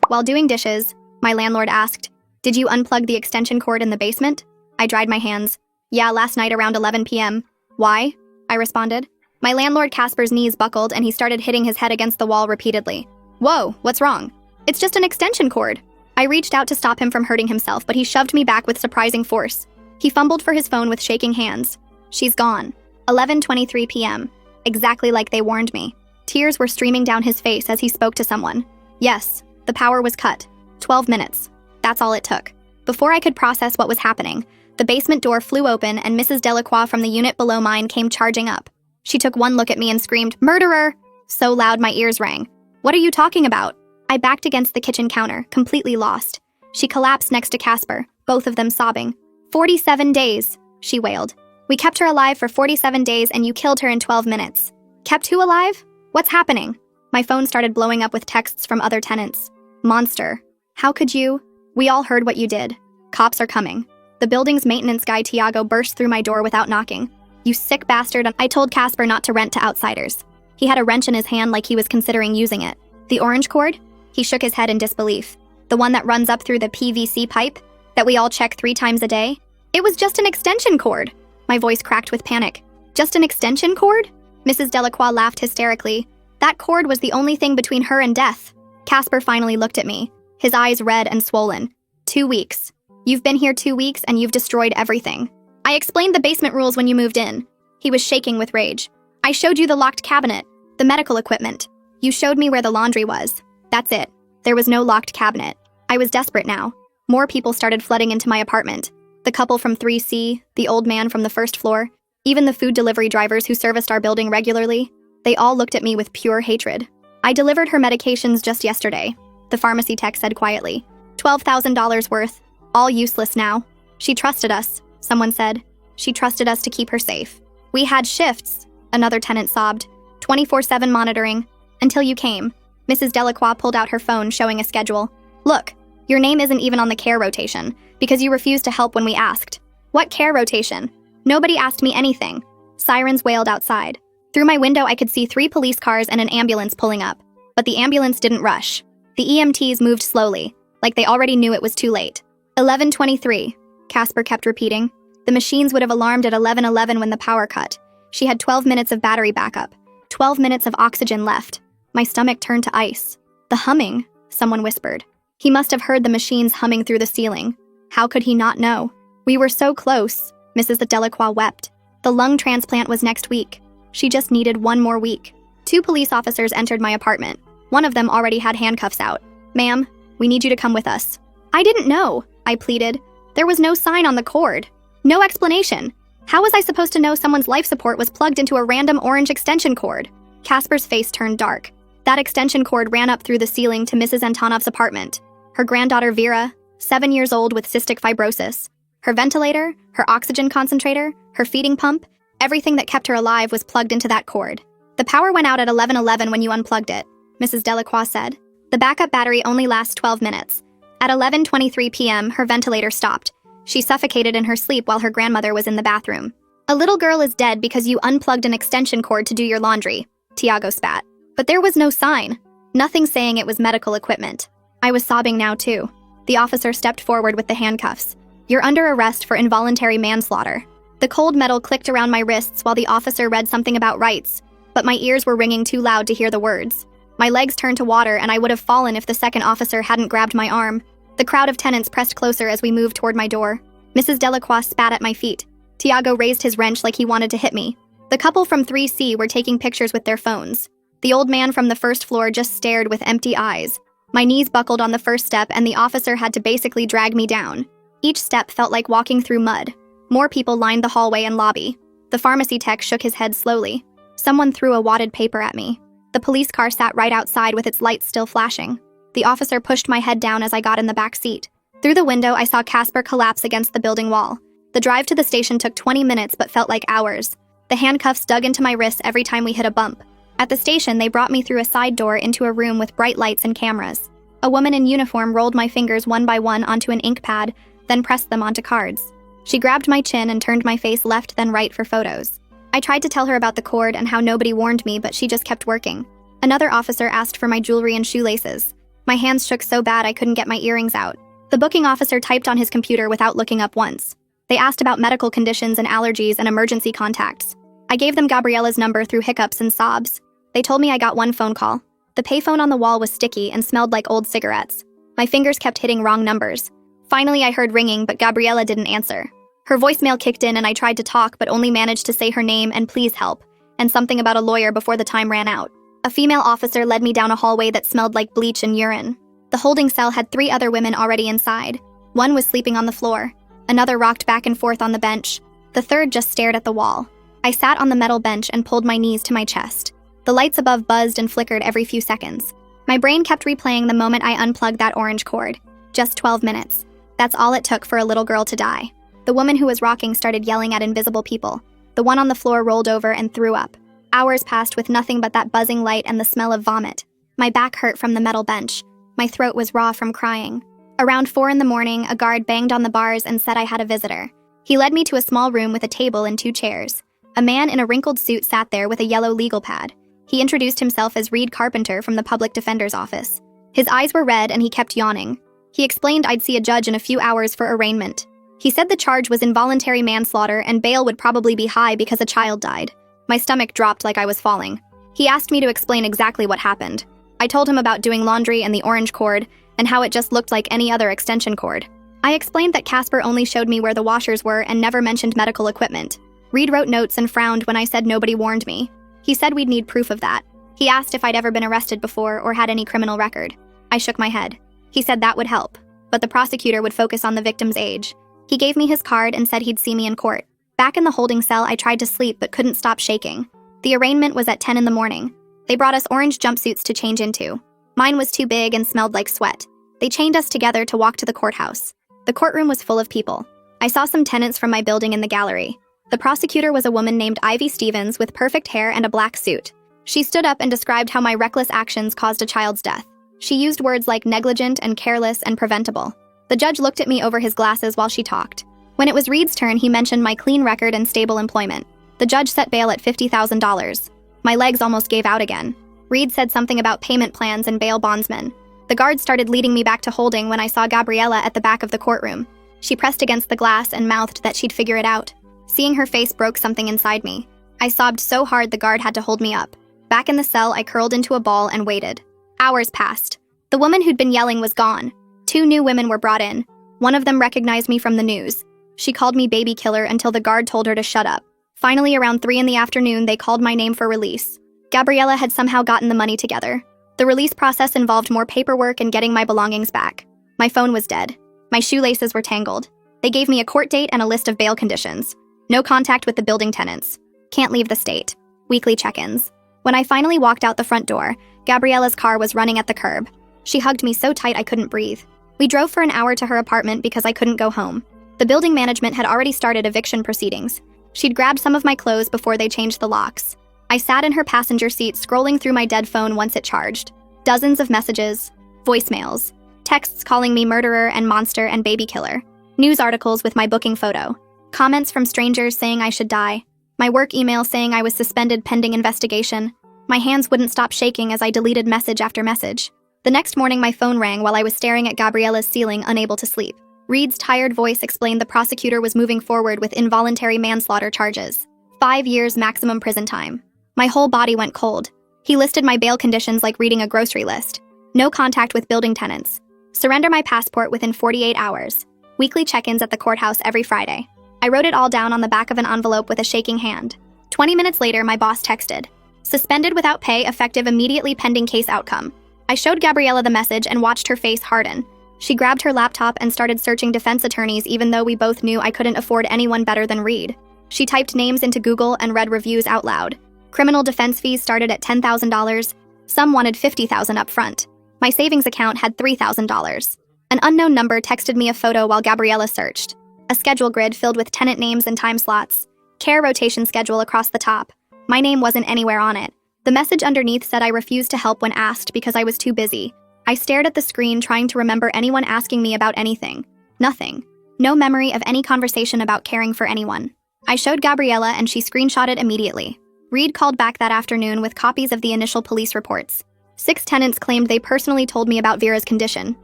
While doing dishes, my landlord asked, "Did you unplug the extension cord in the basement?" I dried my hands. "Yeah, last night around 11 p.m. "Why?" I responded. My landlord Casper's knees buckled and he started hitting his head against the wall repeatedly. "Whoa, what's wrong?" "It's just an extension cord." I reached out to stop him from hurting himself, but he shoved me back with surprising force. He fumbled for his phone with shaking hands. "She's gone." 11:23 p.m. Exactly like they warned me. Tears were streaming down his face as he spoke to someone. Yes, the power was cut. 12 minutes. That's all it took. Before I could process what was happening, the basement door flew open and Mrs. Delacroix from the unit below mine came charging up. She took one look at me and screamed, "Murderer!" so loud my ears rang. "What are you talking about?" I backed against the kitchen counter, completely lost. She collapsed next to Casper, both of them sobbing. 47 days, she wailed. "We kept her alive for 47 days and you killed her in 12 minutes. Kept who alive? What's happening?" My phone started blowing up with texts from other tenants. "Monster. How could you? We all heard what you did. Cops are coming." The building's maintenance guy Tiago burst through my door without knocking. "You sick bastard," I told Casper not to rent to outsiders. He had a wrench in his hand like he was considering using it. "The orange cord?" He shook his head in disbelief. "The one that runs up through the PVC pipe? That we all check 3 times a day?" "It was just an extension cord." My voice cracked with panic. "Just an extension cord?" Mrs. Delacroix laughed hysterically. "That cord was the only thing between her and death." Casper finally looked at me, his eyes red and swollen. 2 weeks. "You've been here 2 weeks and you've destroyed everything. I explained the basement rules when you moved in." He was shaking with rage. "I showed you the locked cabinet, the medical equipment. You showed me where the laundry was. That's it. There was no locked cabinet." I was desperate now. More people started flooding into my apartment. The couple from 3C, the old man from the first floor, even the food delivery drivers who serviced our building regularly. They all looked at me with pure hatred. "I delivered her medications just yesterday," the pharmacy tech said quietly. $12,000 worth. All useless now. "She trusted us," someone said. "She trusted us to keep her safe. We had shifts," another tenant sobbed. 24/7 monitoring. Until you came." Mrs. Delacroix pulled out her phone showing a schedule. "Look, your name isn't even on the care rotation, because you refused to help when we asked." "What care rotation? Nobody asked me anything." Sirens wailed outside. Through my window I could see 3 police cars and an ambulance pulling up. But the ambulance didn't rush. The EMTs moved slowly, like they already knew it was too late. 11:23, Casper kept repeating. The machines would have alarmed at 11:11 when the power cut. She had 12 minutes of battery backup, 12 minutes of oxygen left. My stomach turned to ice. "The humming," someone whispered. He must have heard the machines humming through the ceiling. How could he not know? "We were so close," Mrs. Delacroix wept. "The lung transplant was next week. She just needed 1 more week." 2 police officers entered my apartment. One of them already had handcuffs out. "Ma'am, we need you to come with us." "I didn't know," I pleaded. "There was no sign on the cord. No explanation. How was I supposed to know someone's life support was plugged into a random orange extension cord?" Casper's face turned dark. That extension cord ran up through the ceiling to Mrs. Antonov's apartment. Her granddaughter Vera, 7 years old with cystic fibrosis. Her ventilator, her oxygen concentrator, her feeding pump, everything that kept her alive was plugged into that cord. "The power went out at 11:11 when you unplugged it," Mrs. Delacroix said. "The backup battery only lasts 12 minutes. At 11:23 p.m., her ventilator stopped. She suffocated in her sleep while her grandmother was in the bathroom. A little girl is dead because you unplugged an extension cord to do your laundry," Tiago spat. But there was no sign. Nothing saying it was medical equipment. I was sobbing now, too. The officer stepped forward with the handcuffs. "You're under arrest for involuntary manslaughter." The cold metal clicked around my wrists while the officer read something about rights, but my ears were ringing too loud to hear the words. My legs turned to water and I would have fallen if the second officer hadn't grabbed my arm. The crowd of tenants pressed closer as we moved toward my door. Mrs. Delacroix spat at my feet. Tiago raised his wrench like he wanted to hit me. The couple from 3C were taking pictures with their phones. The old man from the first floor just stared with empty eyes. My knees buckled on the first step and the officer had to basically drag me down. Each step felt like walking through mud. More people lined the hallway and lobby. The pharmacy tech shook his head slowly. Someone threw a wadded paper at me. The police car sat right outside with its lights still flashing. The officer pushed my head down as I got in the back seat. Through the window, I saw Casper collapse against the building wall. The drive to the station took 20 minutes but felt like hours. The handcuffs dug into my wrists every time we hit a bump. At the station, they brought me through a side door into a room with bright lights and cameras. A woman in uniform rolled my fingers one by one onto an ink pad, then pressed them onto cards. She grabbed my chin and turned my face left then right for photos. I tried to tell her about the cord and how nobody warned me, but she just kept working. Another officer asked for my jewelry and shoelaces. My hands shook so bad I couldn't get my earrings out. The booking officer typed on his computer without looking up once. They asked about medical conditions and allergies and emergency contacts. I gave them Gabriella's number through hiccups and sobs. They told me I got one phone call. The payphone on the wall was sticky and smelled like old cigarettes. My fingers kept hitting wrong numbers. Finally, I heard ringing, but Gabriella didn't answer. Her voicemail kicked in and I tried to talk but only managed to say her name and please help, and something about a lawyer before the time ran out. A female officer led me down a hallway that smelled like bleach and urine. The holding cell had 3 other women already inside. One was sleeping on the floor. Another rocked back and forth on the bench. The third just stared at the wall. I sat on the metal bench and pulled my knees to my chest. The lights above buzzed and flickered every few seconds. My brain kept replaying the moment I unplugged that orange cord. Just 12 minutes. That's all it took for a little girl to die. The woman who was rocking started yelling at invisible people. The one on the floor rolled over and threw up. Hours passed with nothing but that buzzing light and the smell of vomit. My back hurt from the metal bench. My throat was raw from crying. Around 4 in the morning, a guard banged on the bars and said I had a visitor. He led me to a small room with a table and 2 chairs. A man in a wrinkled suit sat there with a yellow legal pad. He introduced himself as Reed Carpenter from the public defender's office. His eyes were red and he kept yawning. He explained I'd see a judge in a few hours for arraignment. He said the charge was involuntary manslaughter and bail would probably be high because a child died. My stomach dropped like I was falling. He asked me to explain exactly what happened. I told him about doing laundry and the orange cord, and how it just looked like any other extension cord. I explained that Casper only showed me where the washers were and never mentioned medical equipment. Reed wrote notes and frowned when I said nobody warned me. He said we'd need proof of that. He asked if I'd ever been arrested before or had any criminal record. I shook my head. He said that would help, but the prosecutor would focus on the victim's age. He gave me his card and said he'd see me in court. Back in the holding cell, I tried to sleep but couldn't stop shaking. The arraignment was at 10 in the morning. They brought us orange jumpsuits to change into. Mine was too big and smelled like sweat. They chained us together to walk to the courthouse. The courtroom was full of people. I saw some tenants from my building in the gallery. The prosecutor was a woman named Ivy Stevens with perfect hair and a black suit. She stood up and described how my reckless actions caused a child's death. She used words like negligent and careless and preventable. The judge looked at me over his glasses while she talked. When it was Reed's turn, he mentioned my clean record and stable employment. The judge set bail at $50,000. My legs almost gave out again. Reed said something about payment plans and bail bondsmen. The guard started leading me back to holding when I saw Gabriella at the back of the courtroom. She pressed against the glass and mouthed that she'd figure it out. Seeing her face broke something inside me. I sobbed so hard the guard had to hold me up. Back in the cell, I curled into a ball and waited. Hours passed. The woman who'd been yelling was gone. 2 new women were brought in. One of them recognized me from the news. She called me baby killer until the guard told her to shut up. Finally, around 3 in the afternoon, they called my name for release. Gabriella had somehow gotten the money together. The release process involved more paperwork and getting my belongings back. My phone was dead. My shoelaces were tangled. They gave me a court date and a list of bail conditions. No contact with the building tenants. Can't leave the state. Weekly check-ins. When I finally walked out the front door, Gabriella's car was running at the curb. She hugged me so tight I couldn't breathe. We drove for an hour to her apartment because I couldn't go home. The building management had already started eviction proceedings. She'd grabbed some of my clothes before they changed the locks. I sat in her passenger seat scrolling through my dead phone once it charged. Dozens of messages, voicemails, texts calling me murderer and monster and baby killer, news articles with my booking photo, comments from strangers saying I should die, my work email saying I was suspended pending investigation. My hands wouldn't stop shaking as I deleted message after message. The next morning, my phone rang while I was staring at Gabriella's ceiling, unable to sleep. Reed's tired voice explained the prosecutor was moving forward with involuntary manslaughter charges. 5 years maximum prison time. My whole body went cold. He listed my bail conditions like reading a grocery list. No contact with building tenants. Surrender my passport within 48 hours. Weekly check-ins at the courthouse every Friday. I wrote it all down on the back of an envelope with a shaking hand. 20 minutes later, my boss texted. Suspended without pay, effective immediately pending case outcome. I showed Gabriella the message and watched her face harden. She grabbed her laptop and started searching defense attorneys even though we both knew I couldn't afford anyone better than Reed. She typed names into Google and read reviews out loud. Criminal defense fees started at $10,000. Some wanted $50,000 up front. My savings account had $3,000. An unknown number texted me a photo while Gabriella searched. A schedule grid filled with tenant names and time slots. Care rotation schedule across the top. My name wasn't anywhere on it. The message underneath said I refused to help when asked because I was too busy. I stared at the screen trying to remember anyone asking me about anything. Nothing. No memory of any conversation about caring for anyone. I showed Gabriella and she screenshotted immediately. Reed called back that afternoon with copies of the initial police reports. 6 tenants claimed they personally told me about Vera's condition.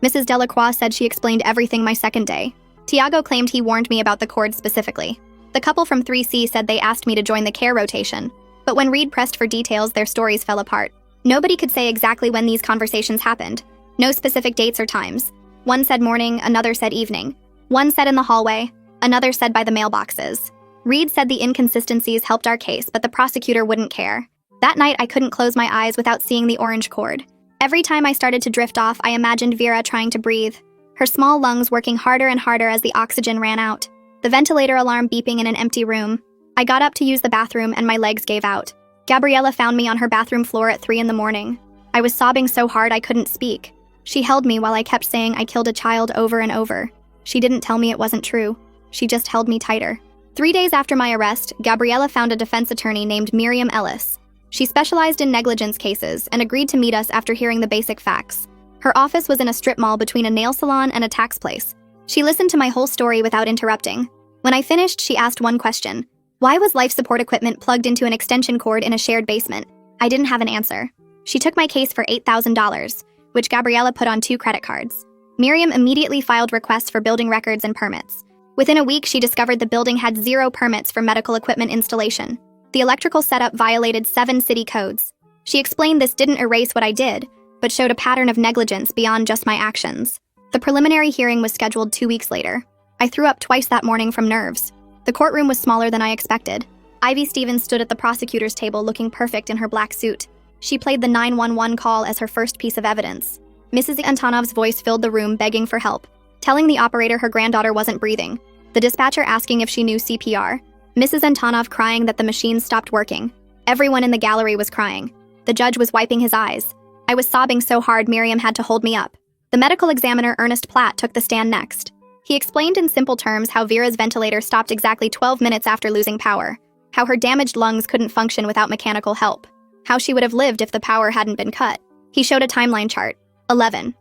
Mrs. Delacroix said she explained everything my second day. Tiago claimed he warned me about the cord specifically. The couple from 3C said they asked me to join the care rotation, but when Reed pressed for details, their stories fell apart. Nobody could say exactly when these conversations happened. No specific dates or times. One said morning, another said evening. One said in the hallway, another said by the mailboxes. Reed said the inconsistencies helped our case, but the prosecutor wouldn't care. That night, I couldn't close my eyes without seeing the orange cord. Every time I started to drift off, I imagined Vera trying to breathe, her small lungs working harder and harder as the oxygen ran out. The ventilator alarm beeping in an empty room. I got up to use the bathroom and my legs gave out. Gabriella found me on her bathroom floor at 3 a.m. I was sobbing so hard I couldn't speak. She held me while I kept saying I killed a child over and over. She didn't tell me it wasn't true. She just held me tighter. 3 days after my arrest, Gabriella found a defense attorney named Miriam Ellis. She specialized in negligence cases and agreed to meet us after hearing the basic facts. Her office was in a strip mall between a nail salon and a tax place. She listened to my whole story without interrupting. When I finished, she asked one question. Why was life support equipment plugged into an extension cord in a shared basement? I didn't have an answer. She took my case for $8,000, which Gabriella put on 2 credit cards. Miriam immediately filed requests for building records and permits. Within a week, she discovered the building had 0 permits for medical equipment installation. The electrical setup violated 7 city codes. She explained this didn't erase what I did, but showed a pattern of negligence beyond just my actions. The preliminary hearing was scheduled 2 weeks later. I threw up twice that morning from nerves. The courtroom was smaller than I expected. Ivy Stevens stood at the prosecutor's table looking perfect in her black suit. She played the 911 call as her first piece of evidence. Mrs. Antonov's voice filled the room begging for help, telling the operator her granddaughter wasn't breathing. The dispatcher asking if she knew CPR. Mrs. Antonov crying that the machine stopped working. Everyone in the gallery was crying. The judge was wiping his eyes. I was sobbing so hard Miriam had to hold me up. The medical examiner Ernest Platt took the stand next. He explained in simple terms how Vera's ventilator stopped exactly 12 minutes after losing power, how her damaged lungs couldn't function without mechanical help, how she would have lived if the power hadn't been cut. He showed a timeline chart. 11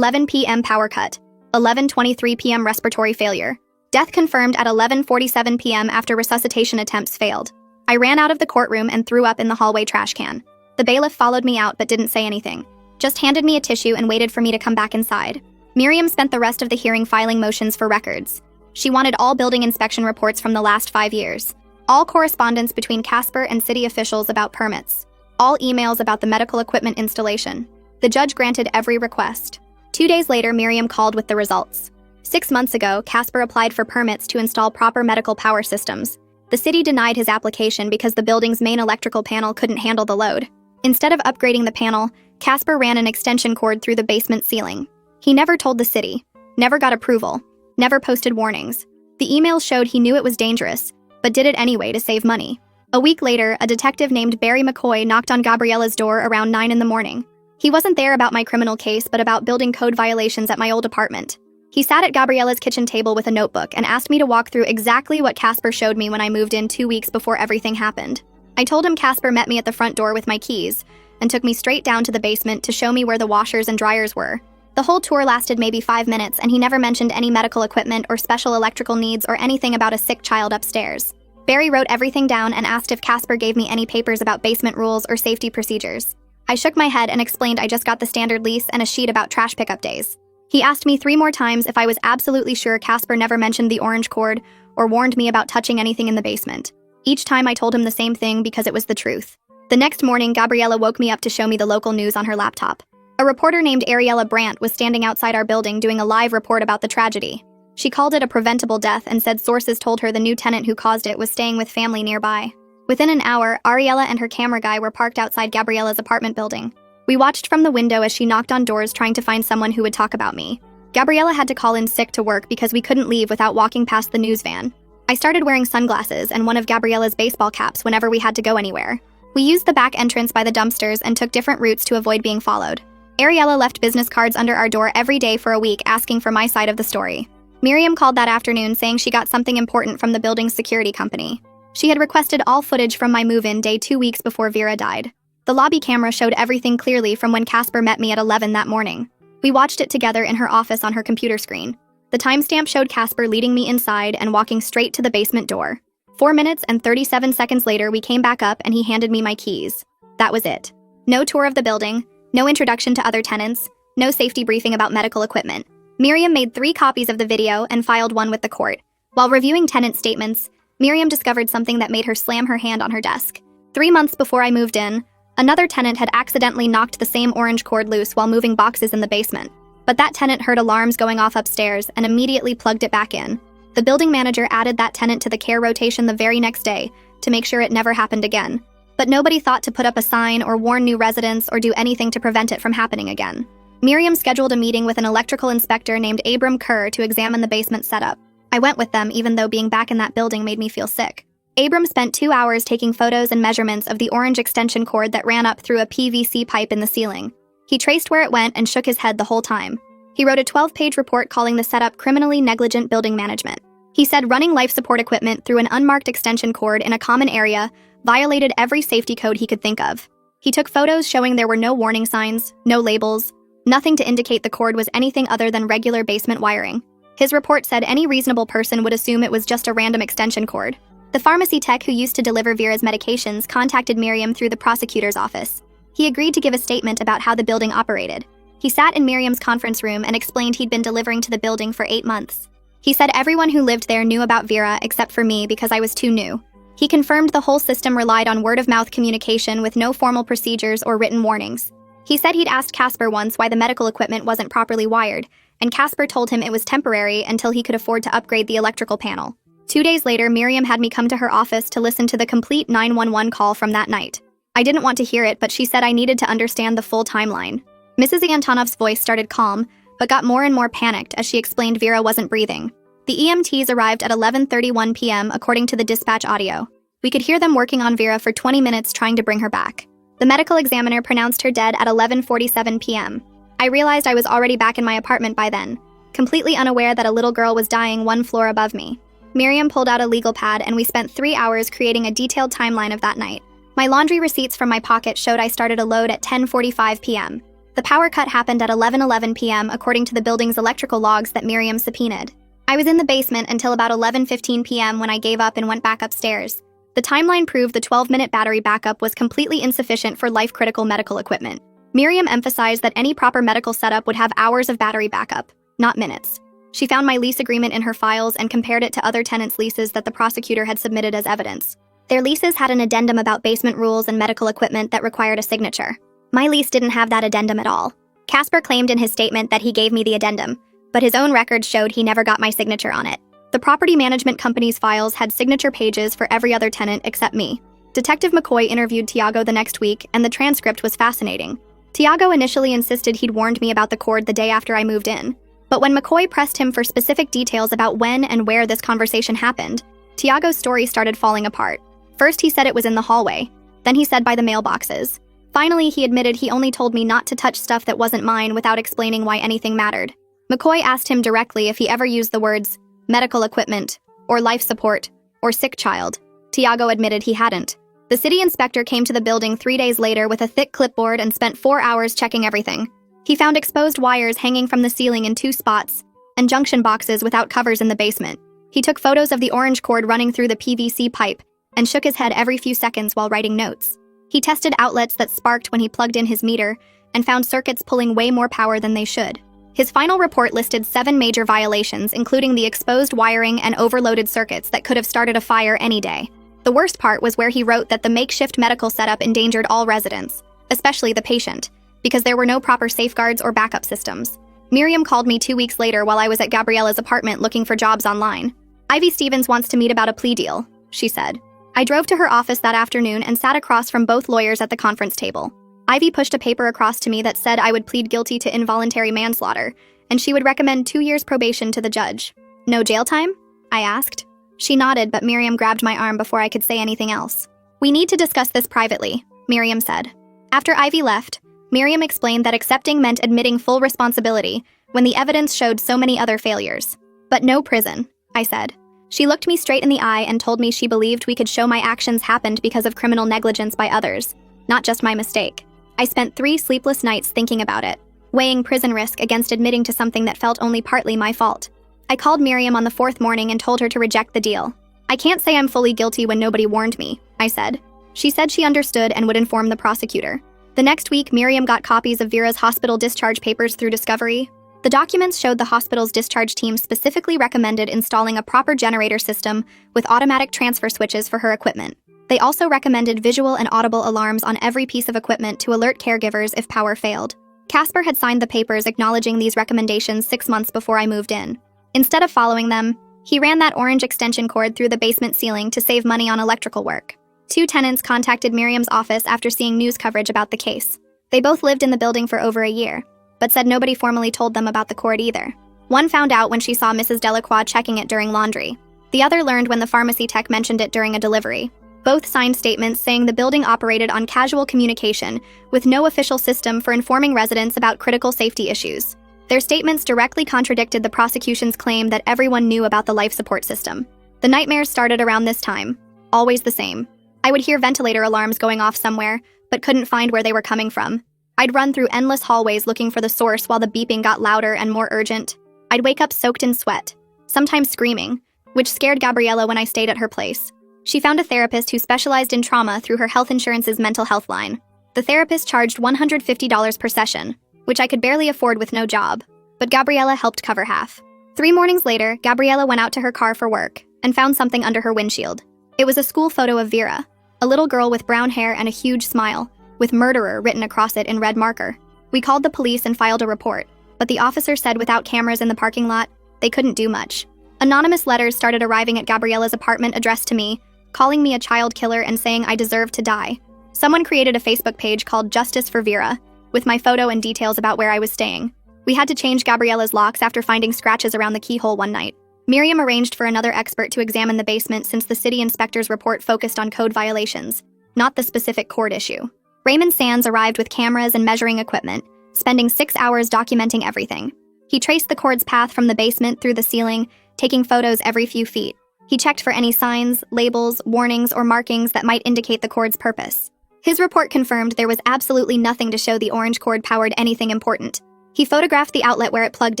p.m. power cut. 11:23 p.m. respiratory failure. Death confirmed at 11:47 p.m. after resuscitation attempts failed. I ran out of the courtroom and threw up in the hallway trash can. The bailiff followed me out but didn't say anything, just handed me a tissue and waited for me to come back inside. Miriam spent the rest of the hearing filing motions for records. She wanted all building inspection reports from the last 5 years, all correspondence between Casper and city officials about permits, all emails about the medical equipment installation. The judge granted every request. 2 days later, Miriam called with the results. 6 months ago, Casper applied for permits to install proper medical power systems. The city denied his application because the building's main electrical panel couldn't handle the load. Instead of upgrading the panel, Casper ran an extension cord through the basement ceiling. He never told the city, never got approval, never posted warnings. The emails showed he knew it was dangerous, but did it anyway to save money. A week later, a detective named Barry McCoy knocked on Gabriella's door around 9 a.m. He wasn't there about my criminal case, but about building code violations at my old apartment. He sat at Gabriella's kitchen table with a notebook and asked me to walk through exactly what Casper showed me when I moved in 2 weeks before everything happened. I told him Casper met me at the front door with my keys and took me straight down to the basement to show me where the washers and dryers were. The whole tour lasted maybe 5 minutes, and he never mentioned any medical equipment or special electrical needs or anything about a sick child upstairs. Barry wrote everything down and asked if Casper gave me any papers about basement rules or safety procedures. I shook my head and explained I just got the standard lease and a sheet about trash pickup days. He asked me 3 more times if I was absolutely sure Casper never mentioned the orange cord or warned me about touching anything in the basement. Each time I told him the same thing because it was the truth. The next morning, Gabriella woke me up to show me the local news on her laptop. A reporter named Ariella Brandt was standing outside our building doing a live report about the tragedy. She called it a preventable death and said sources told her the new tenant who caused it was staying with family nearby. Within an hour, Ariella and her camera guy were parked outside Gabriella's apartment building. We watched from the window as she knocked on doors trying to find someone who would talk about me. Gabriella had to call in sick to work because we couldn't leave without walking past the news van. I started wearing sunglasses and one of Gabriella's baseball caps whenever we had to go anywhere. We used the back entrance by the dumpsters and took different routes to avoid being followed. Ariella left business cards under our door every day for a week asking for my side of the story. Miriam called that afternoon saying she got something important from the building's security company. She had requested all footage from my move-in day 2 weeks before Vera died. The lobby camera showed everything clearly from when Casper met me at 11 that morning. We watched it together in her office on her computer screen. The timestamp showed Casper leading me inside and walking straight to the basement door. 4 minutes and 37 seconds later, we came back up and he handed me my keys. That was it. No tour of the building, No introduction to other tenants, no safety briefing about medical equipment. Miriam made 3 copies of the video and filed one with the court. While reviewing tenant statements, Miriam discovered something that made her slam her hand on her desk. 3 months before I moved in, another tenant had accidentally knocked the same orange cord loose while moving boxes in the basement. But that tenant heard alarms going off upstairs and immediately plugged it back in. The building manager added that tenant to the care rotation the very next day to make sure it never happened again. But nobody thought to put up a sign or warn new residents or do anything to prevent it from happening again. Miriam scheduled a meeting with an electrical inspector named Abram Kerr to examine the basement setup. I went with them even though being back in that building made me feel sick. Abram spent 2 hours taking photos and measurements of the orange extension cord that ran up through a PVC pipe in the ceiling. He traced where it went and shook his head the whole time. He wrote a 12-page report calling the setup criminally negligent building management. He said running life support equipment through an unmarked extension cord in a common area violated every safety code he could think of. He took photos showing there were no warning signs, no labels, nothing to indicate the cord was anything other than regular basement wiring. His report said any reasonable person would assume it was just a random extension cord. The pharmacy tech who used to deliver Vera's medications contacted Miriam through the prosecutor's office. He agreed to give a statement about how the building operated. He sat in Miriam's conference room and explained he'd been delivering to the building for 8 months. He said everyone who lived there knew about Vera except for me because I was too new. He confirmed the whole system relied on word-of-mouth communication with no formal procedures or written warnings. He said he'd asked Casper once why the medical equipment wasn't properly wired, and Casper told him it was temporary until he could afford to upgrade the electrical panel. 2 days later, Miriam had me come to her office to listen to the complete 911 call from that night. I didn't want to hear it, but she said I needed to understand the full timeline. Mrs. Antonov's voice started calm, but got more and more panicked as she explained Vera wasn't breathing. The EMTs arrived at 11:31 p.m. according to the dispatch audio. We could hear them working on Vera for 20 minutes trying to bring her back. The medical examiner pronounced her dead at 11:47 p.m. I realized I was already back in my apartment by then, completely unaware that a little girl was dying 1 floor above me. Miriam pulled out a legal pad and we spent 3 hours creating a detailed timeline of that night. My laundry receipts from my pocket showed I started a load at 10:45 p.m. The power cut happened at 11:11 p.m. according to the building's electrical logs that Miriam subpoenaed. I was in the basement until about 11:15 p.m. when I gave up and went back upstairs. The timeline proved the 12-minute battery backup was completely insufficient for life-critical medical equipment. Miriam emphasized that any proper medical setup would have hours of battery backup, not minutes. She found my lease agreement in her files and compared it to other tenants' leases that the prosecutor had submitted as evidence. Their leases had an addendum about basement rules and medical equipment that required a signature. My lease didn't have that addendum at all. Casper claimed in his statement that he gave me the addendum, but his own records showed he never got my signature on it. The property management company's files had signature pages for every other tenant except me. Detective McCoy interviewed Tiago the next week, and the transcript was fascinating. Tiago initially insisted he'd warned me about the cord the day after I moved in. But when McCoy pressed him for specific details about when and where this conversation happened, Tiago's story started falling apart. First he said it was in the hallway, then he said by the mailboxes. Finally, he admitted he only told me not to touch stuff that wasn't mine without explaining why anything mattered. McCoy asked him directly if he ever used the words medical equipment, or life support, or sick child. Tiago admitted he hadn't. The city inspector came to the building 3 days later with a thick clipboard and spent 4 hours checking everything. He found exposed wires hanging from the ceiling in 2 spots, and junction boxes without covers in the basement. He took photos of the orange cord running through the PVC pipe, and shook his head every few seconds while writing notes. He tested outlets that sparked when he plugged in his meter, and found circuits pulling way more power than they should. His final report listed 7 major violations, including the exposed wiring and overloaded circuits that could have started a fire any day. The worst part was where he wrote that the makeshift medical setup endangered all residents, especially the patient, because there were no proper safeguards or backup systems. Miriam called me 2 weeks later while I was at Gabriella's apartment looking for jobs online. Ivy Stevens wants to meet about a plea deal, she said. I drove to her office that afternoon and sat across from both lawyers at the conference table. Ivy pushed a paper across to me that said I would plead guilty to involuntary manslaughter, and she would recommend 2 years probation to the judge. No jail time? I asked. She nodded, but Miriam grabbed my arm before I could say anything else. We need to discuss this privately, Miriam said. After Ivy left, Miriam explained that accepting meant admitting full responsibility when the evidence showed so many other failures. But no prison, I said. She looked me straight in the eye and told me she believed we could show my actions happened because of criminal negligence by others, not just my mistake. I spent 3 sleepless nights thinking about it, weighing prison risk against admitting to something that felt only partly my fault. I called Miriam on the 4th morning and told her to reject the deal. I can't say I'm fully guilty when nobody warned me, I said. She said she understood and would inform the prosecutor. The next week, Miriam got copies of Vera's hospital discharge papers through Discovery. The documents showed the hospital's discharge team specifically recommended installing a proper generator system with automatic transfer switches for her equipment. They also recommended visual and audible alarms on every piece of equipment to alert caregivers if power failed. Casper had signed the papers acknowledging these recommendations 6 months before I moved in. Instead of following them, he ran that orange extension cord through the basement ceiling to save money on electrical work. 2 tenants contacted Miriam's office after seeing news coverage about the case. They both lived in the building for over a year, but said nobody formally told them about the cord either. One found out when she saw Mrs. Delacroix checking it during laundry. The other learned when the pharmacy tech mentioned it during a delivery. Both signed statements saying the building operated on casual communication with no official system for informing residents about critical safety issues. Their statements directly contradicted the prosecution's claim that everyone knew about the life support system. The nightmares started around this time, always the same. I would hear ventilator alarms going off somewhere, but couldn't find where they were coming from. I'd run through endless hallways looking for the source while the beeping got louder and more urgent. I'd wake up soaked in sweat, sometimes screaming, which scared Gabriella when I stayed at her place. She found a therapist who specialized in trauma through her health insurance's mental health line. The therapist charged $150 per session, which I could barely afford with no job, but Gabriella helped cover half. 3 mornings later, Gabriella went out to her car for work and found something under her windshield. It was a school photo of Vera, a little girl with brown hair and a huge smile, with murderer written across it in red marker. We called the police and filed a report, but the officer said without cameras in the parking lot, they couldn't do much. Anonymous letters started arriving at Gabriella's apartment addressed to me, calling me a child killer and saying I deserved to die. Someone created a Facebook page called Justice for Vera, with my photo and details about where I was staying. We had to change Gabriella's locks after finding scratches around the keyhole one night. Miriam arranged for another expert to examine the basement since the city inspector's report focused on code violations, not the specific cord issue. Raymond Sands arrived with cameras and measuring equipment, spending 6 hours documenting everything. He traced the cord's path from the basement through the ceiling, taking photos every few feet. He checked for any signs, labels, warnings, or markings that might indicate the cord's purpose. His report confirmed there was absolutely nothing to show the orange cord powered anything important. He photographed the outlet where it plugged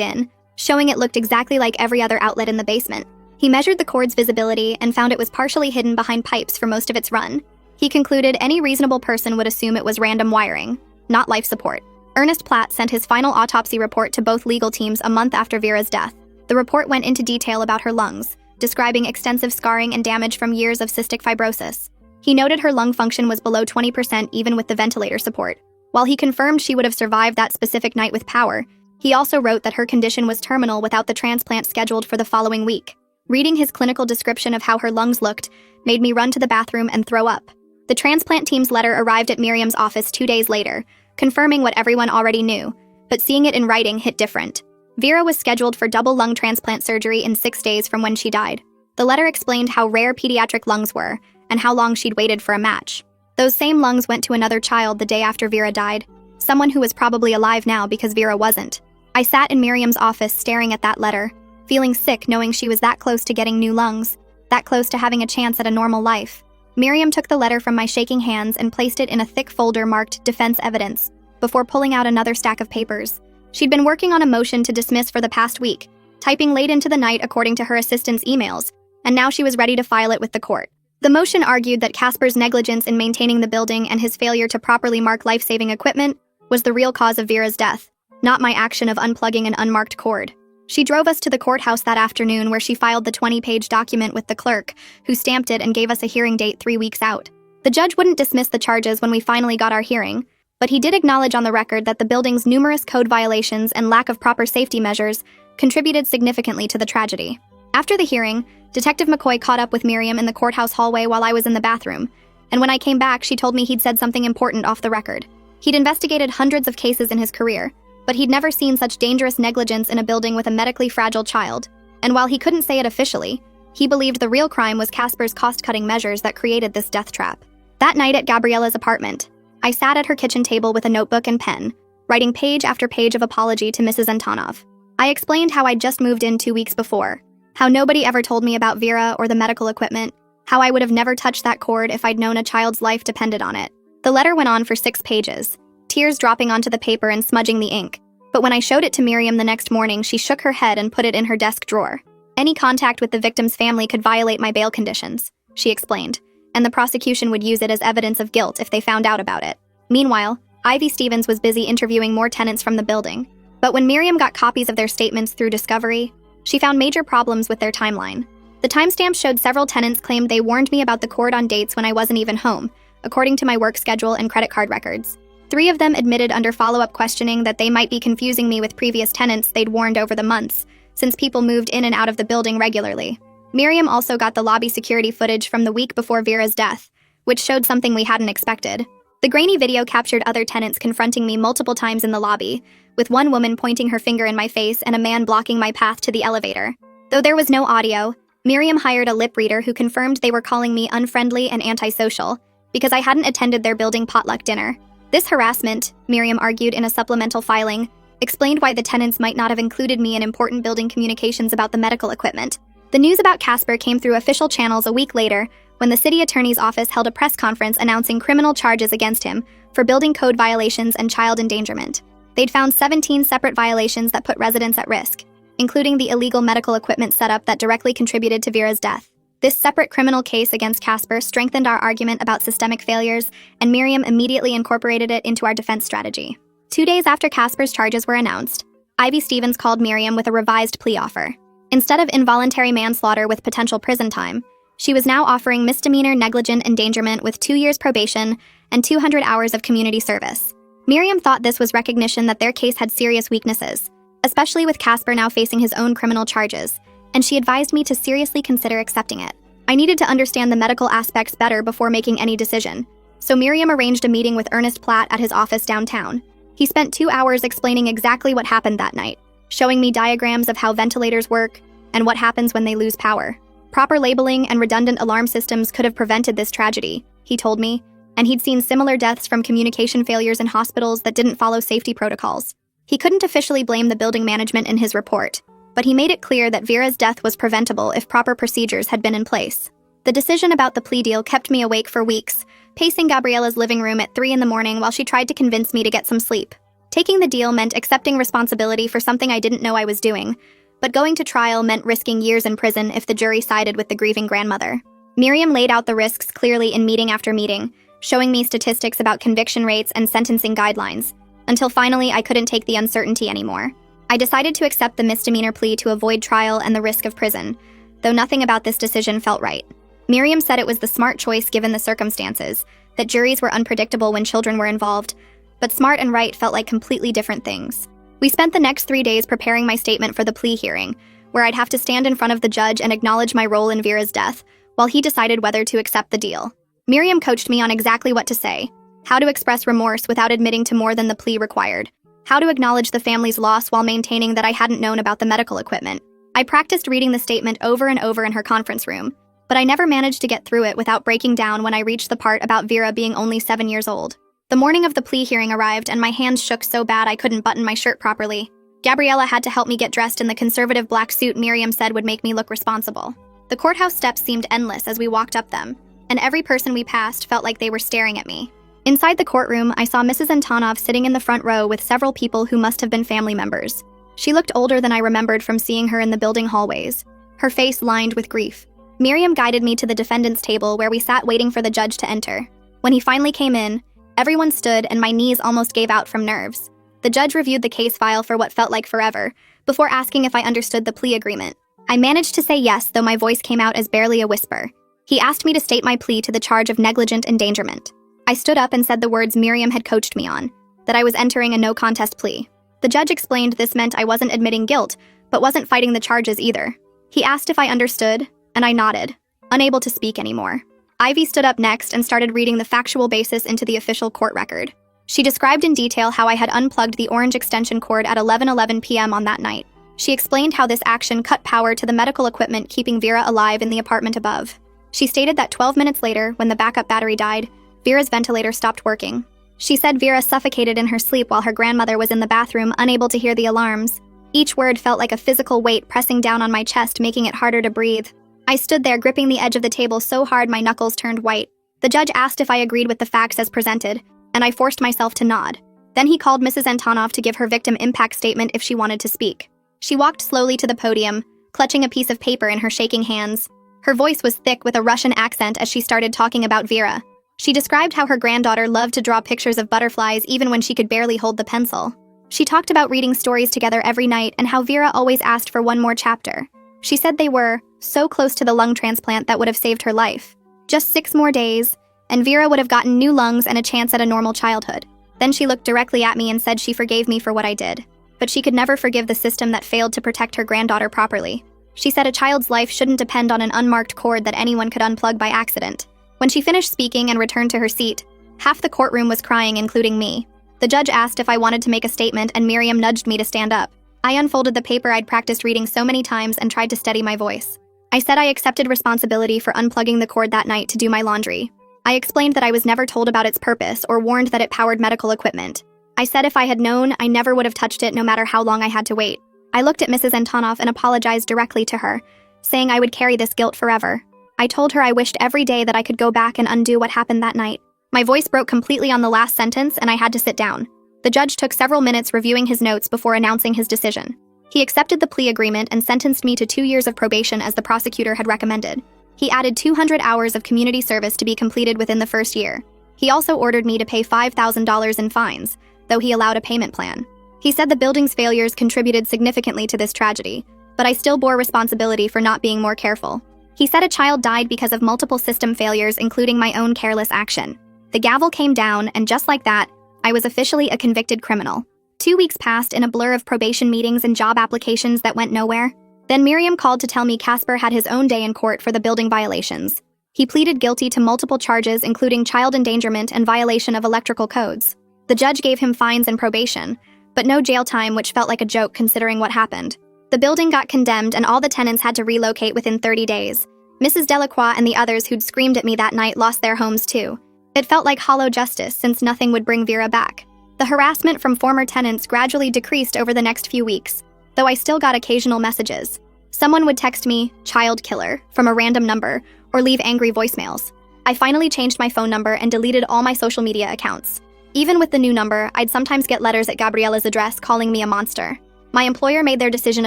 in, showing it looked exactly like every other outlet in the basement. He measured the cord's visibility and found it was partially hidden behind pipes for most of its run. He concluded any reasonable person would assume it was random wiring, not life support. Ernest Platt sent his final autopsy report to both legal teams a month after Vera's death. The report went into detail about her lungs, describing extensive scarring and damage from years of cystic fibrosis. He noted her lung function was below 20% even with the ventilator support. While he confirmed she would have survived that specific night with power, he also wrote that her condition was terminal without the transplant scheduled for the following week. Reading his clinical description of how her lungs looked made me run to the bathroom and throw up. The transplant team's letter arrived at Miriam's office 2 days later, confirming what everyone already knew, but seeing it in writing hit different. Vera was scheduled for double lung transplant surgery in 6 days from when she died. The letter explained how rare pediatric lungs were and how long she'd waited for a match. Those same lungs went to another child the day after Vera died, someone who was probably alive now because Vera wasn't. I sat in Miriam's office staring at that letter, feeling sick knowing she was that close to getting new lungs, that close to having a chance at a normal life. Miriam took the letter from my shaking hands and placed it in a thick folder marked Defense Evidence, before pulling out another stack of papers. She'd been working on a motion to dismiss for the past week, typing late into the night according to her assistant's emails, and now she was ready to file it with the court. The motion argued that Casper's negligence in maintaining the building and his failure to properly mark life-saving equipment was the real cause of Vera's death, not my action of unplugging an unmarked cord. She drove us to the courthouse that afternoon where she filed the 20-page document with the clerk, who stamped it and gave us a hearing date 3 weeks out. The judge wouldn't dismiss the charges when we finally got our hearing, but he did acknowledge on the record that the building's numerous code violations and lack of proper safety measures contributed significantly to the tragedy. After the hearing, Detective McCoy caught up with Miriam in the courthouse hallway while I was in the bathroom, and when I came back, she told me he'd said something important off the record. He'd investigated hundreds of cases in his career, but he'd never seen such dangerous negligence in a building with a medically fragile child, and while he couldn't say it officially, he believed the real crime was Casper's cost-cutting measures that created this death trap. That night at Gabriella's apartment, I sat at her kitchen table with a notebook and pen, writing page after page of apology to Mrs. Antonov. I explained how I'd just moved in 2 weeks before, how nobody ever told me about Vera or the medical equipment, how I would have never touched that cord if I'd known a child's life depended on it. The letter went on for 6 pages, tears dropping onto the paper and smudging the ink. But when I showed it to Miriam the next morning, she shook her head and put it in her desk drawer. Any contact with the victim's family could violate my bail conditions, she explained, and the prosecution would use it as evidence of guilt if they found out about it. Meanwhile, Ivy Stevens was busy interviewing more tenants from the building. But when Miriam got copies of their statements through Discovery, she found major problems with their timeline. The timestamps showed several tenants claimed they warned me about the cord on dates when I wasn't even home, according to my work schedule and credit card records. 3 of them admitted under follow-up questioning that they might be confusing me with previous tenants they'd warned over the months, since people moved in and out of the building regularly. Miriam also got the lobby security footage from the week before Vera's death, which showed something we hadn't expected. The grainy video captured other tenants confronting me multiple times in the lobby, with one woman pointing her finger in my face and a man blocking my path to the elevator. Though there was no audio, Miriam hired a lip reader who confirmed they were calling me unfriendly and antisocial because I hadn't attended their building potluck dinner. This harassment, Miriam argued in a supplemental filing, explained why the tenants might not have included me in important building communications about the medical equipment. The news about Casper came through official channels a week later when the city attorney's office held a press conference announcing criminal charges against him for building code violations and child endangerment. They'd found 17 separate violations that put residents at risk, including the illegal medical equipment setup that directly contributed to Vera's death. This separate criminal case against Casper strengthened our argument about systemic failures, and Miriam immediately incorporated it into our defense strategy. 2 days after Casper's charges were announced, Ivy Stevens called Miriam with a revised plea offer. Instead of involuntary manslaughter with potential prison time, she was now offering misdemeanor negligent endangerment with 2 years probation and 200 hours of community service. Miriam thought this was recognition that their case had serious weaknesses, especially with Casper now facing his own criminal charges, and she advised me to seriously consider accepting it. I needed to understand the medical aspects better before making any decision, so Miriam arranged a meeting with Ernest Platt at his office downtown. He spent 2 hours explaining exactly what happened that night, showing me diagrams of how ventilators work and what happens when they lose power. Proper labeling and redundant alarm systems could have prevented this tragedy, he told me, and he'd seen similar deaths from communication failures in hospitals that didn't follow safety protocols. He couldn't officially blame the building management in his report, but he made it clear that Vera's death was preventable if proper procedures had been in place. The decision about the plea deal kept me awake for weeks, pacing Gabriella's living room at 3 a.m. while she tried to convince me to get some sleep. Taking the deal meant accepting responsibility for something I didn't know I was doing, but going to trial meant risking years in prison if the jury sided with the grieving grandmother. Miriam laid out the risks clearly in meeting after meeting, showing me statistics about conviction rates and sentencing guidelines, until finally I couldn't take the uncertainty anymore. I decided to accept the misdemeanor plea to avoid trial and the risk of prison, though nothing about this decision felt right. Miriam said it was the smart choice given the circumstances, that juries were unpredictable when children were involved, but smart and right felt like completely different things. We spent the next 3 days preparing my statement for the plea hearing, where I'd have to stand in front of the judge and acknowledge my role in Vera's death, while he decided whether to accept the deal. Miriam coached me on exactly what to say, how to express remorse without admitting to more than the plea required, how to acknowledge the family's loss while maintaining that I hadn't known about the medical equipment. I practiced reading the statement over and over in her conference room, but I never managed to get through it without breaking down when I reached the part about Vera being only 7 years old. The morning of the plea hearing arrived and my hands shook so bad I couldn't button my shirt properly. Gabriella had to help me get dressed in the conservative black suit Miriam said would make me look responsible. The courthouse steps seemed endless as we walked up them, and every person we passed felt like they were staring at me. Inside the courtroom, I saw Mrs. Antonov sitting in the front row with several people who must have been family members. She looked older than I remembered from seeing her in the building hallways, her face lined with grief. Miriam guided me to the defendant's table where we sat waiting for the judge to enter. When he finally came in, everyone stood and my knees almost gave out from nerves. The judge reviewed the case file for what felt like forever, before asking if I understood the plea agreement. I managed to say yes, though my voice came out as barely a whisper. He asked me to state my plea to the charge of negligent endangerment. I stood up and said the words Miriam had coached me on, that I was entering a no-contest plea. The judge explained this meant I wasn't admitting guilt, but wasn't fighting the charges either. He asked if I understood, and I nodded, unable to speak anymore. Ivy stood up next and started reading the factual basis into the official court record. She described in detail how I had unplugged the orange extension cord at 11:11 p.m. on that night. She explained how this action cut power to the medical equipment keeping Vera alive in the apartment above. She stated that 12 minutes later, when the backup battery died, Vera's ventilator stopped working. She said Vera suffocated in her sleep while her grandmother was in the bathroom, unable to hear the alarms. Each word felt like a physical weight pressing down on my chest, making it harder to breathe. I stood there gripping the edge of the table so hard my knuckles turned white. The judge asked if I agreed with the facts as presented, and I forced myself to nod. Then he called Mrs. Antonov to give her victim impact statement if she wanted to speak. She walked slowly to the podium, clutching a piece of paper in her shaking hands. Her voice was thick with a Russian accent as she started talking about Vera. She described how her granddaughter loved to draw pictures of butterflies even when she could barely hold the pencil. She talked about reading stories together every night and how Vera always asked for one more chapter. She said they were so close to the lung transplant that would have saved her life. Just 6 more days, and Vera would have gotten new lungs and a chance at a normal childhood. Then she looked directly at me and said she forgave me for what I did. But she could never forgive the system that failed to protect her granddaughter properly. She said a child's life shouldn't depend on an unmarked cord that anyone could unplug by accident. When she finished speaking and returned to her seat, half the courtroom was crying, including me. The judge asked if I wanted to make a statement, and Miriam nudged me to stand up. I unfolded the paper I'd practiced reading so many times and tried to steady my voice. I said I accepted responsibility for unplugging the cord that night to do my laundry. I explained that I was never told about its purpose or warned that it powered medical equipment. I said if I had known, I never would have touched it no matter how long I had to wait. I looked at Mrs. Antonoff and apologized directly to her, saying I would carry this guilt forever. I told her I wished every day that I could go back and undo what happened that night. My voice broke completely on the last sentence and I had to sit down. The judge took several minutes reviewing his notes before announcing his decision. He accepted the plea agreement and sentenced me to 2 years of probation as the prosecutor had recommended. He added 200 hours of community service to be completed within the first year. He also ordered me to pay $5,000 in fines, though he allowed a payment plan. He said the building's failures contributed significantly to this tragedy, but I still bore responsibility for not being more careful. He said a child died because of multiple system failures, including my own careless action. The gavel came down, and just like that, I was officially a convicted criminal. 2 weeks passed in a blur of probation meetings and job applications that went nowhere. Then Miriam called to tell me Casper had his own day in court for the building violations. He pleaded guilty to multiple charges, including child endangerment and violation of electrical codes. The judge gave him fines and probation, but no jail time, which felt like a joke considering what happened. The building got condemned and all the tenants had to relocate within 30 days. Mrs. Delacroix and the others who'd screamed at me that night lost their homes too. It felt like hollow justice since nothing would bring Vera back. The harassment from former tenants gradually decreased over the next few weeks, though I still got occasional messages. Someone would text me, "child killer," from a random number, or leave angry voicemails. I finally changed my phone number and deleted all my social media accounts. Even with the new number, I'd sometimes get letters at Gabriella's address calling me a monster. My employer made their decision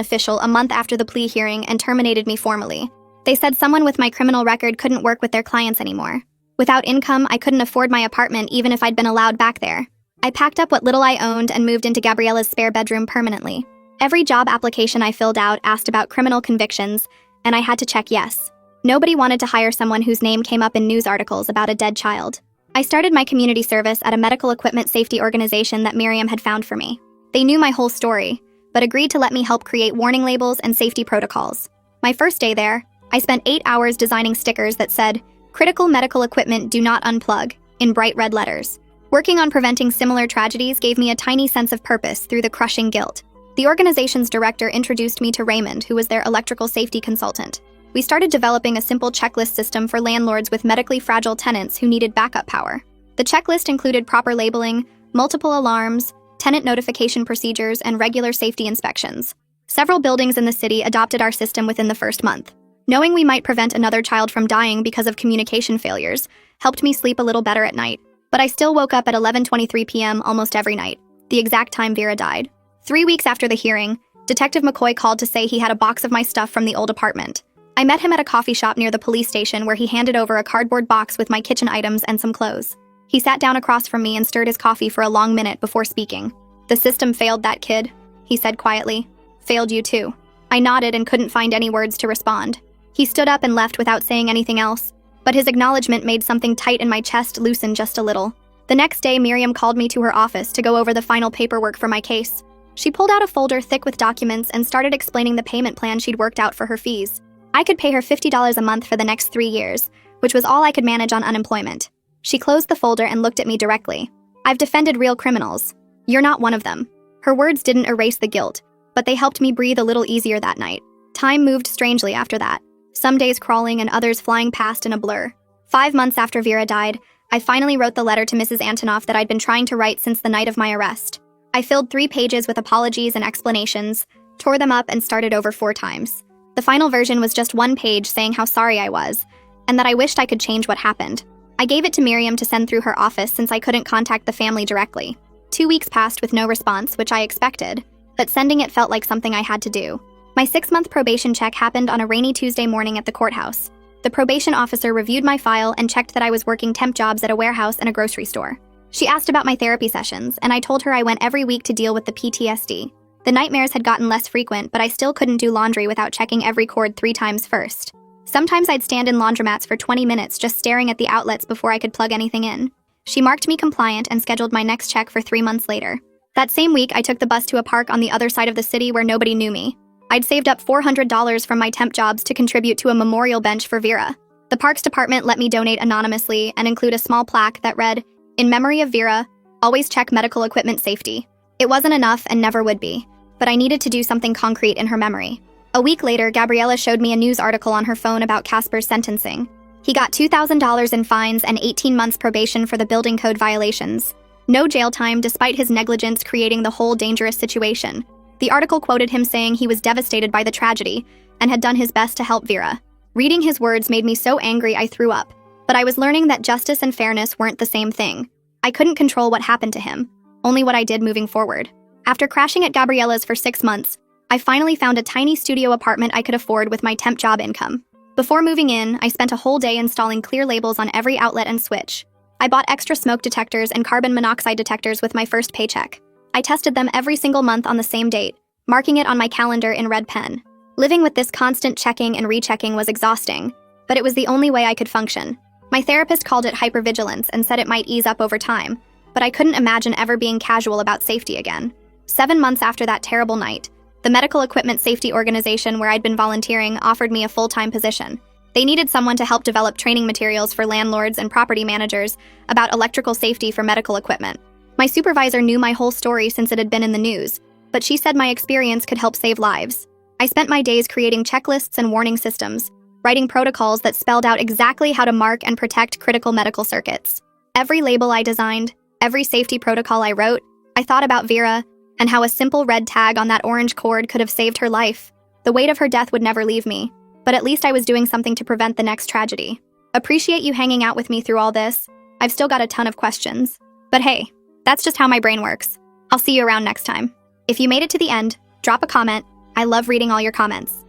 official a month after the plea hearing and terminated me formally. They said someone with my criminal record couldn't work with their clients anymore. Without income, I couldn't afford my apartment even if I'd been allowed back there. I packed up what little I owned and moved into Gabriella's spare bedroom permanently. Every job application I filled out asked about criminal convictions, and I had to check yes. Nobody wanted to hire someone whose name came up in news articles about a dead child. I started my community service at a medical equipment safety organization that Miriam had found for me. They knew my whole story, but agreed to let me help create warning labels and safety protocols. My first day there, I spent 8 hours designing stickers that said, "Critical medical equipment do not unplug," in bright red letters. Working on preventing similar tragedies gave me a tiny sense of purpose through the crushing guilt. The organization's director introduced me to Raymond, who was their electrical safety consultant. We started developing a simple checklist system for landlords with medically fragile tenants who needed backup power. The checklist included proper labeling, multiple alarms, tenant notification procedures, and regular safety inspections. Several buildings in the city adopted our system within the first month. Knowing we might prevent another child from dying because of communication failures helped me sleep a little better at night. But I still woke up at 11:23 p.m. almost every night, the exact time Vera died. 3 weeks after the hearing, Detective McCoy called to say he had a box of my stuff from the old apartment. I met him at a coffee shop near the police station where he handed over a cardboard box with my kitchen items and some clothes. He sat down across from me and stirred his coffee for a long minute before speaking. "The system failed that kid," he said quietly. "Failed you too." I nodded and couldn't find any words to respond. He stood up and left without saying anything else, but his acknowledgement made something tight in my chest loosen just a little. The next day, Miriam called me to her office to go over the final paperwork for my case. She pulled out a folder thick with documents and started explaining the payment plan she'd worked out for her fees. I could pay her $50 a month for the next 3 years, which was all I could manage on unemployment. She closed the folder and looked at me directly. "I've defended real criminals. You're not one of them." Her words didn't erase the guilt, but they helped me breathe a little easier that night. Time moved strangely after that, some days crawling and others flying past in a blur. 5 months after Vera died, I finally wrote the letter to Mrs. Antonoff that I'd been trying to write since the night of my arrest. I filled 3 pages with apologies and explanations, tore them up, and started over 4 times. The final version was just 1 page saying how sorry I was, and that I wished I could change what happened. I gave it to Miriam to send through her office since I couldn't contact the family directly. 2 weeks passed with no response, which I expected, but sending it felt like something I had to do. My 6-month probation check happened on a rainy Tuesday morning at the courthouse. The probation officer reviewed my file and checked that I was working temp jobs at a warehouse and a grocery store. She asked about my therapy sessions, and I told her I went every week to deal with the PTSD. The nightmares had gotten less frequent, but I still couldn't do laundry without checking every cord 3 times first. Sometimes I'd stand in laundromats for 20 minutes just staring at the outlets before I could plug anything in. She marked me compliant and scheduled my next check for 3 months later. That same week, I took the bus to a park on the other side of the city where nobody knew me. I'd saved up $400 from my temp jobs to contribute to a memorial bench for Vera. The parks department let me donate anonymously and include a small plaque that read, "In memory of Vera, always check medical equipment safety." It wasn't enough and never would be, but I needed to do something concrete in her memory. A week later, Gabriella showed me a news article on her phone about Casper's sentencing. He got $2,000 in fines and 18 months probation for the building code violations. No jail time despite his negligence creating the whole dangerous situation. The article quoted him saying he was devastated by the tragedy and had done his best to help Vera. Reading his words made me so angry I threw up. But I was learning that justice and fairness weren't the same thing. I couldn't control what happened to him, only what I did moving forward. After crashing at Gabriella's for 6 months, I finally found a tiny studio apartment I could afford with my temp job income. Before moving in, I spent a whole day installing clear labels on every outlet and switch. I bought extra smoke detectors and carbon monoxide detectors with my first paycheck. I tested them every single month on the same date, marking it on my calendar in red pen. Living with this constant checking and rechecking was exhausting, but it was the only way I could function. My therapist called it hypervigilance and said it might ease up over time, but I couldn't imagine ever being casual about safety again. 7 months after that terrible night, the medical equipment safety organization where I'd been volunteering offered me a full-time position. They needed someone to help develop training materials for landlords and property managers about electrical safety for medical equipment. My supervisor knew my whole story since it had been in the news, but she said my experience could help save lives. I spent my days creating checklists and warning systems, writing protocols that spelled out exactly how to mark and protect critical medical circuits. Every label I designed, every safety protocol I wrote, I thought about Vera and how a simple red tag on that orange cord could have saved her life. The weight of her death would never leave me, but at least I was doing something to prevent the next tragedy. Appreciate you hanging out with me through all this. I've still got a ton of questions. But hey, that's just how my brain works. I'll see you around next time. If you made it to the end, drop a comment. I love reading all your comments.